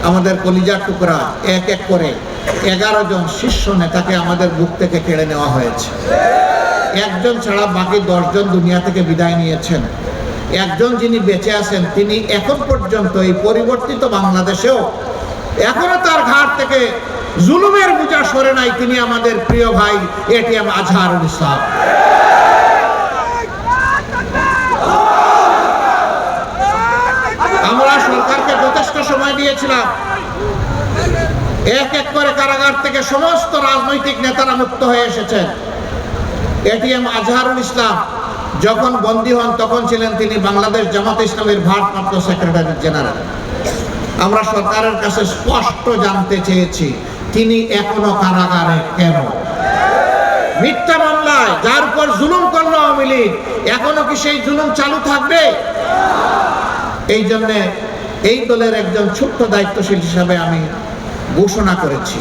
আমাদের কলিজার টুকরা এক এক করে 11 জন শীর্ষ নেতাকে আমাদের বুক থেকে কেড়ে নেওয়া হয়েছে। একজন ছাড়া বাকি 10 জন দুনিয়া থেকে বিদায় নিয়েছেন। একজন যিনি বেঁচে আছেন তিনি এখন পর্যন্ত এই পরিবর্তিত বাংলাদেশেও এখনো তার ঘাট থেকে জুলুমের বোঝা সরে নাই। তিনি আমাদের প্রিয় ভাই এটিএম আজহারুল ইসলাম। আমরা সরকারকে যথেষ্ট সময় দিয়েছিলাম। এক এক করে কারাগার থেকে সমস্ত রাজনৈতিক নেতারা মুক্ত হয়ে এসেছেন। এটিএম আজহারুল ইসলাম যখন বন্দী হন তখন ছিলেন তিনি বাংলাদেশ জামাত ইসলামের ভারপ্রাপ্ত সেক্রেটারি জেনারেল। আমরা সরকারের কাছে স্পষ্ট জানতে চেয়েছি তিনি এখনো কারাগারে কেন? মিথ্যা মামলায় যার উপর জুলুম করলো আওয়ামী লীগ, এখনো কি সেই জুলুম চালু থাকবে? এই জন্য এই দলের একজন ছোট্ট দায়িত্বশীল হিসাবে আমি ঘোষণা করেছি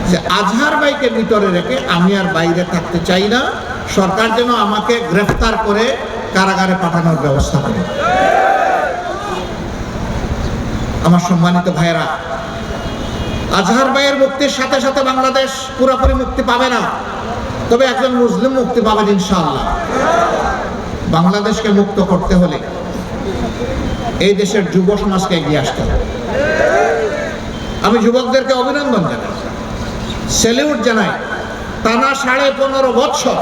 যে আজহার ভাইকে ভিতরে রেখে আমি আর বাইরে থাকতে চাই না। সরকার যেন আমাকে গ্রেফতার করে কারাগারে পাঠানোর ব্যবস্থা করে। আমার সম্মানিত ভাইয়েরা, আজহার ভাইয়ের মুক্তির সাথে সাথে বাংলাদেশ পুরোপুরি মুক্তি পাবে না, তবে একজন মুসলিম মুক্তি পাবেন ইনশাআল্লাহ। বাংলাদেশকে মুক্ত করতে হলে এই দেশের যুব সমাজকে এগিয়ে আসতে হবে। আমি যুবকদেরকে অভিনন্দন জানাই, স্যালিউট জানাই। টানা 15.5 বছর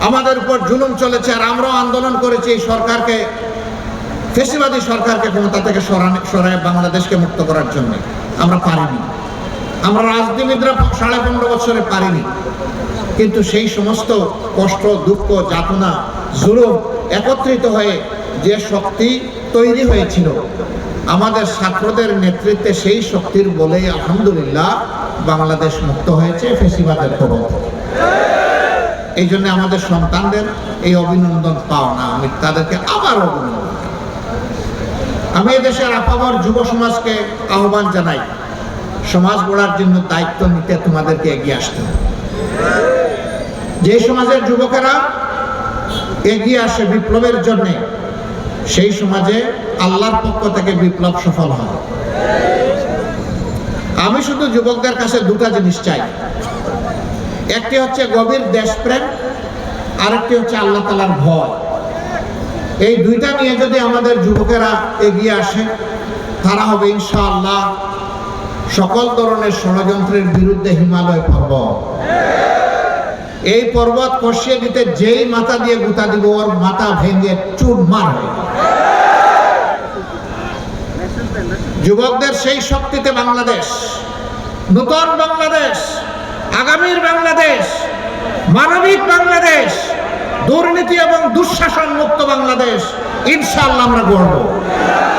আমাদের উপর জুলুম চলেছে, আর আমরাও আন্দোলন করেছি এই সরকারকে, ফ্যাসিবাদী সরকারকে ক্ষমতা থেকে সরায় বাংলাদেশকে মুক্ত করার জন্য। আমরা পারিনি, আমরা রাজনীতিবিদরা 15.5 বছরে পারিনি। কিন্তু সেই সমস্ত কষ্ট, দুঃখ, যাতনা, জুলুম একত্রিত হয়ে যে শক্তি তৈরি হয়েছিল আমাদের ছাত্রদের নেতৃত্বে, সেই শক্তির বলেই আলহামদুলিল্লাহ বাংলাদেশ মুক্ত হয়েছে ফ্যাসিবাদের কবল থেকে। এই জন্য আমাদের সন্তানদের এই অভিনন্দন পাও না, আমি তাদেরকে আবার অভিনন্দন। আমি এদেশের আপামর যুব সমাজকে আহ্বান জানাই, সমাজ গড়ার জন্য দায়িত্ব নিতে তোমাদেরকে এগিয়ে আসতে হবে। যে সমাজের যুবকেরা এগিয়ে আসে বিপ্লবের জন্য, সেই সমাজে আল্লাহর পক্ষ থেকে বিপ্লব সফল হয়। আমি শুধু যুবকদের কাছে দুটা জিনিস চাই, একটি হচ্ছে গভীর দেশপ্রেম, আরেকটি হচ্ছে আল্লাহ তাআলার ভয়। এই দুইটা নিয়ে যদি আমাদের যুবকেরা এগিয়ে আসে, তারা হবে ইনশাআল্লাহ সকল ধরনের ষড়যন্ত্রের বিরুদ্ধে হিমালয় পর্বত। এই পর্বত কষিয়ে দিতে যেই মাথা দিয়ে গুতা দিব, ওর মাথা ভেঙে চুরমার হয়ে যাবে। যুবকদের সেই শক্তিতে বাংলাদেশ, নতুন বাংলাদেশ, আগামীর বাংলাদেশ, মানবিক বাংলাদেশ, দুর্নীতি এবং দুঃশাসন মুক্ত বাংলাদেশ ইনশাআল্লাহ আমরা গড়ব।